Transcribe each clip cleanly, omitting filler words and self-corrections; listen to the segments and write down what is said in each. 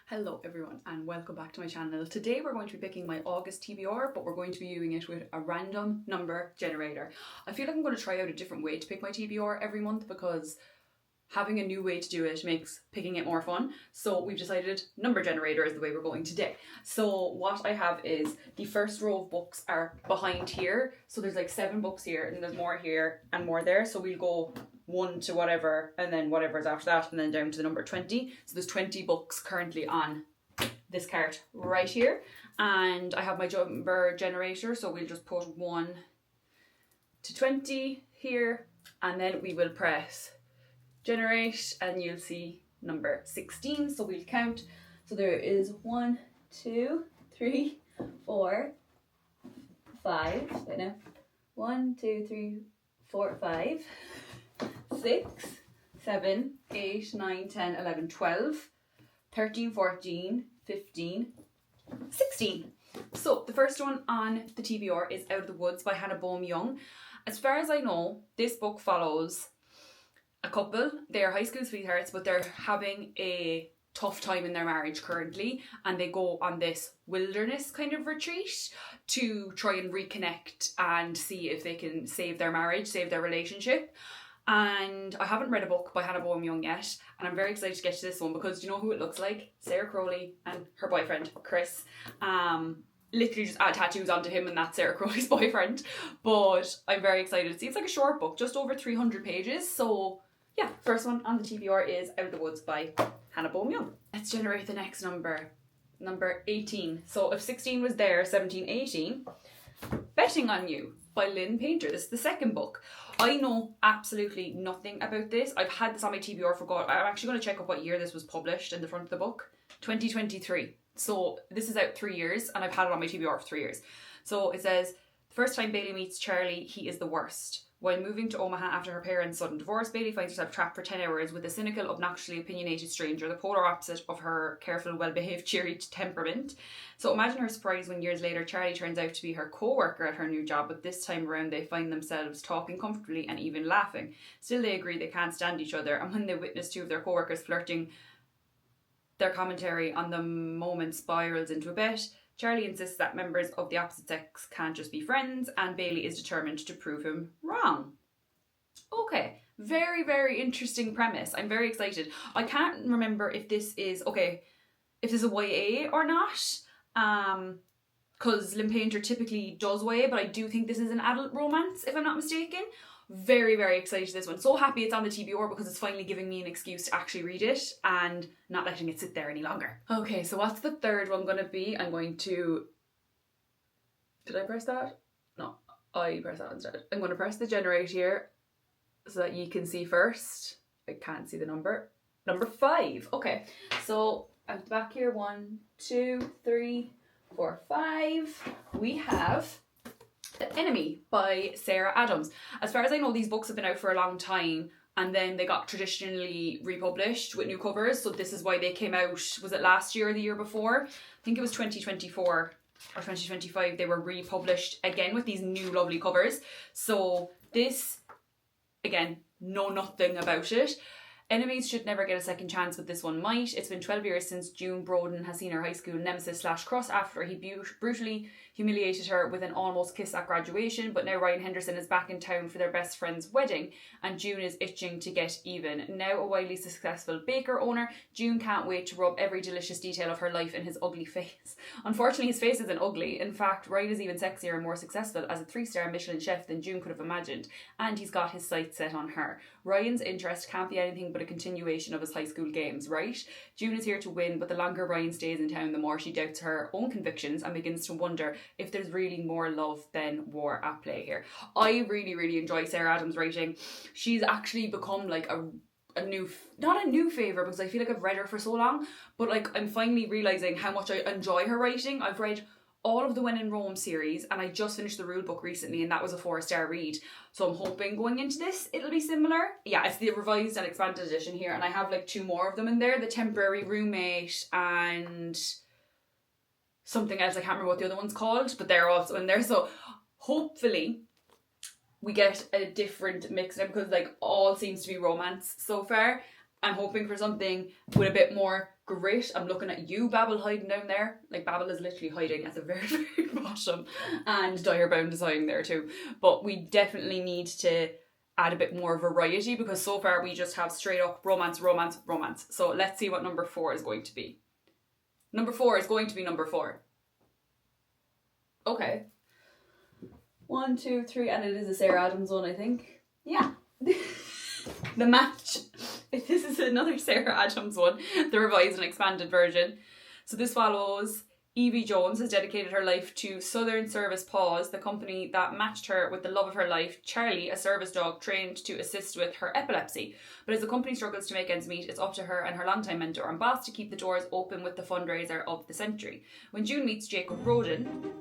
Hello everyone and welcome back to my channel. Today we're going to be picking my August TBR, but we're going to be doing it with a random number generator. I feel like I'm going to try out a different way to pick my TBR every month because having a new way to do it makes picking it more fun. So we've decided number generator is the way we're going today. So what I have is the first row of books are behind here. So there's like 7 books here and there's more here and more there. So we'll go 1 to whatever and then whatever's after that and then down to the number 20. So there's 20 books currently on this cart right here. And I have my number generator. So we'll just put 1 to 20 here and then we will press generate and you'll see number 16. So we'll count. So there is 1, 2, 3, 4, 5. Wait now. 1, 2, 3, 4, 5, 6, 7, 8, 9, 10, 11, 12, 13, 14, 15, 16. So the first one on the TBR is Out of the Woods by Hannah Bohm-Young. As far as I know, this book follows a couple. They are high school sweethearts, but they're having a tough time in their marriage currently, and they go on this wilderness kind of retreat to try and reconnect and see if they can save their marriage, save their relationship. And I haven't read a book by Hannah Bohm-Young yet, and I'm very excited to get to this one because do you know who it looks like? Sarah Crowley and her boyfriend Chris. Literally just add tattoos onto him and that's Sarah Crowley's boyfriend. But I'm very excited to see. It's like a short book, just over 300 pages. So yeah, first one on the TBR is Out of the Woods by Hannah Bohm-Young. Let's generate the next number. Number 18. So if 16 was there, 17, 18. Betting on You by Lynn Painter. This is the second book. I know absolutely nothing about this. I've had this on my TBR for God. I'm actually going to check up what year this was published in the front of the book. 2023. So this is out 3 years and I've had it on my TBR for 3 years. So it says, the first time Bailey meets Charlie, he is the worst. While moving to Omaha after her parents' sudden divorce, Bailey finds herself trapped for 10 hours with a cynical, obnoxiously opinionated stranger, the polar opposite of her careful, well-behaved, cheery temperament. So imagine her surprise when years later Charlie turns out to be her co-worker at her new job, but this time around they find themselves talking comfortably and even laughing. Still they agree they can't stand each other, and when they witness 2 of their co-workers flirting, their commentary on the moment spirals into a bet. Charlie insists that members of the opposite sex can't just be friends, and Bailey is determined to prove him wrong. Okay, very, very interesting premise. I'm very excited. I can't remember if this is, if this is a YA or not, because Lynn Painter typically does YA, but I do think this is an adult romance, if I'm not mistaken. Very, very excited to this one. So happy it's on the TBR because it's finally giving me an excuse to actually read it and not letting it sit there any longer. Okay, so what's the third one going to be? I'm going to... Did I press that? No, I pressed that instead. I'm going to press the generate here so that you can see first. I can't see the number. Number 5. Okay, so at the back here, 1, 2, 3, 4, 5. We have The Enemy by Sarah Adams. As far as I know, these books have been out for a long time and then they got traditionally republished with new covers. So this is why they came out, was it last year or the year before? I think it was 2024 or 2025. They were republished again with these new lovely covers. So this, again, know nothing about it. Enemies should never get a second chance, but this one might. It's been 12 years since June Broden has seen her high school nemesis slash crush after he brutally humiliated her with an almost kiss at graduation, but now Ryan Henderson is back in town for their best friend's wedding, and June is itching to get even. Now a wildly successful baker owner, June can't wait to rub every delicious detail of her life in his ugly face. Unfortunately, his face isn't ugly. In fact, Ryan is even sexier and more successful as a 3-star Michelin chef than June could have imagined, and he's got his sights set on her. Ryan's interest can't be anything but a continuation of his high school games, right? June is here to win, but the longer Ryan stays in town, the more she doubts her own convictions and begins to wonder if there's really more love than war at play here. I really, really enjoy Sarah Adams' writing. She's actually become like a new, not a new favourite because I feel like I've read her for so long, but like I'm finally realising how much I enjoy her writing. I've read all of the When in Rome series and I just finished the rule book recently and that was a 4-star read. So I'm hoping going into this it'll be similar. Yeah, it's the revised and expanded edition here and I have like 2 more of them in there. The Temporary Roommate and something else. I can't remember what the other one's called, but they're also in there. So hopefully we get a different mix now because like all seems to be romance so far. I'm hoping for something with a bit more grit. I'm looking at you, Babel, hiding down there. Like, Babel is literally hiding at the very, very bottom, and Direbound is hiding there too. But we definitely need to add a bit more variety, because so far we just have straight up romance, romance, romance. So let's see what number 4 is going to be. Number 4 is going to be number 4. Okay. 1, 2, 3, and it is a Sarah Adams one, I think. Yeah. The match. This is another Sarah Adams one, the revised and expanded version. So this follows Evie Jones has dedicated her life to Southern Service Paws, the company that matched her with the love of her life, Charlie, a service dog trained to assist with her epilepsy. But as the company struggles to make ends meet, it's up to her and her longtime mentor and boss to keep the doors open with the fundraiser of the century. When June meets Jacob Roden...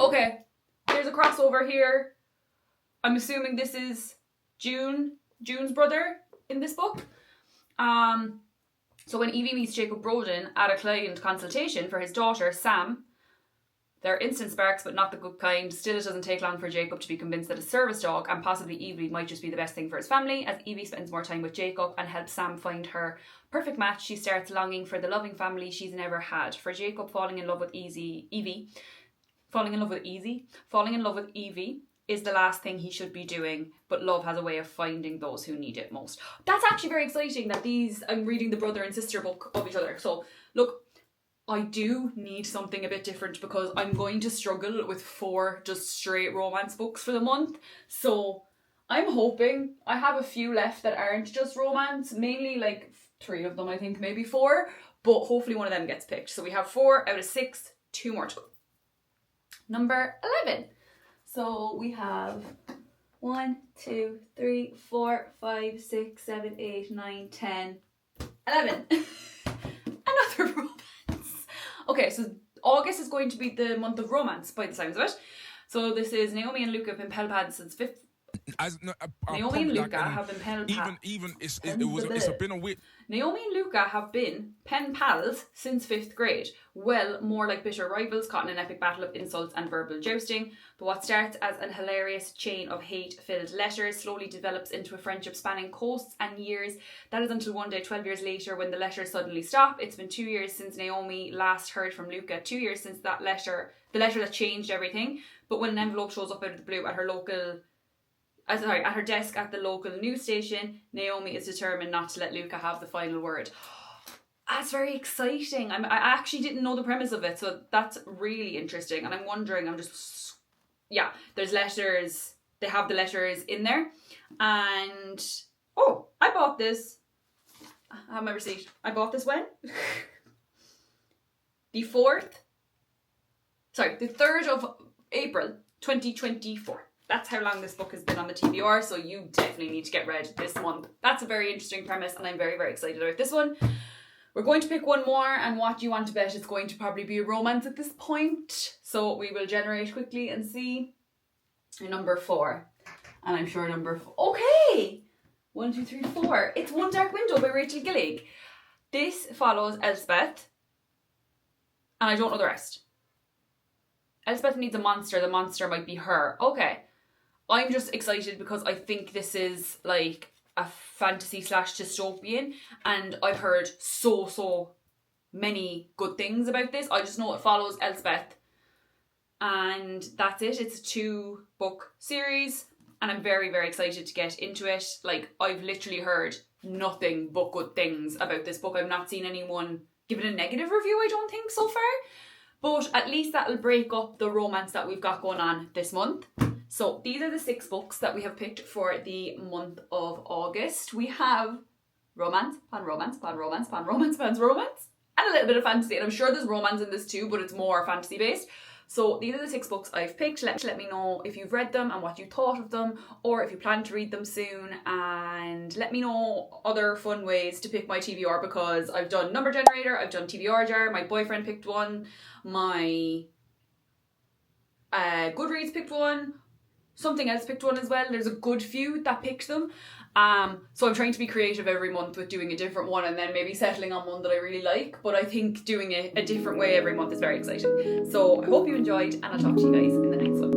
Okay, there's a crossover here. I'm assuming this is June's brother in this book. So when Evie meets Jacob Roden at a client consultation for his daughter, Sam, there are instant sparks, but not the good kind. Still, it doesn't take long for Jacob to be convinced that a service dog and possibly Evie might just be the best thing for his family. As Evie spends more time with Jacob and helps Sam find her perfect match, she starts longing for the loving family she's never had. For Jacob, falling in love with Evie is the last thing he should be doing, but love has a way of finding those who need it most. That's actually very exciting that I'm reading the brother and sister book of each other. So, look, I do need something a bit different, because I'm going to struggle with 4 just straight romance books for the month. So, I'm hoping I have a few left that aren't just romance, mainly like 3 of them, I think, maybe 4, but hopefully one of them gets picked. So we have 4 out of 6, 2 more to go. Number 11. So we have 1, 2, 3, 4, 5, 6, 7, 8, 9, 10, 11. Another romance. Okay, so August is going to be the month of romance by the sounds of it. So this is Naomi and Luca have been pen pals since Naomi and Luca have been pen pals. It's been a week. Naomi and Luca have been pen pals since 5th grade. Well, more like bitter rivals caught in an epic battle of insults and verbal jousting. But what starts as a hilarious chain of hate-filled letters slowly develops into a friendship spanning coasts and years. That is until one day, 12 years later, when the letters suddenly stop. It's been 2 years since Naomi last heard from Luca. 2 years since that letter, the letter that changed everything. But when an envelope shows up out of the blue at her desk at the local news station, Naomi is determined not to let Luca have the final word. That's very exciting. I actually didn't know the premise of it, so that's really interesting. And I'm wondering, there's letters. They have the letters in there. And, I bought this. I have my receipt. I bought this when? the 3rd of April, 2024. That's how long this book has been on the TBR, so you definitely need to get read this month. That's a very interesting premise, and I'm very, very excited about this one. We're going to pick one more, and what do you want to bet? It's going to probably be a romance at this point. So we will generate quickly and see. Number 4. And I'm sure number 4. Okay! 1, 2, 3, 4. It's One Dark Window by Rachel Gillig. This follows Elspeth, and I don't know the rest. Elspeth needs a monster. The monster might be her. Okay. I'm just excited because I think this is like a fantasy / dystopian, and I've heard so many good things about this. I just know it follows Elspeth, and that's it. It's a 2-book series, and I'm very, very excited to get into it. Like, I've literally heard nothing but good things about this book. I've not seen anyone give it a negative review, I don't think, so far. But at least that'll break up the romance that we've got going on this month. So these are the 6 books that we have picked for the month of August. We have romance, pan-romance, pan-romance, pan-romance, pan-romance, and a little bit of fantasy. And I'm sure there's romance in this too, but it's more fantasy-based. So these are the 6 books I've picked. Let me know if you've read them and what you thought of them, or if you plan to read them soon. And let me know other fun ways to pick my TBR, because I've done number generator, I've done TBR jar, my boyfriend picked one, my Goodreads picked one, something else picked one as well. There's a good few that picked them. So I'm trying to be creative every month with doing a different one, and then maybe settling on one that I really like. But I think doing it a different way every month is very exciting. So I hope you enjoyed, and I'll talk to you guys in the next one.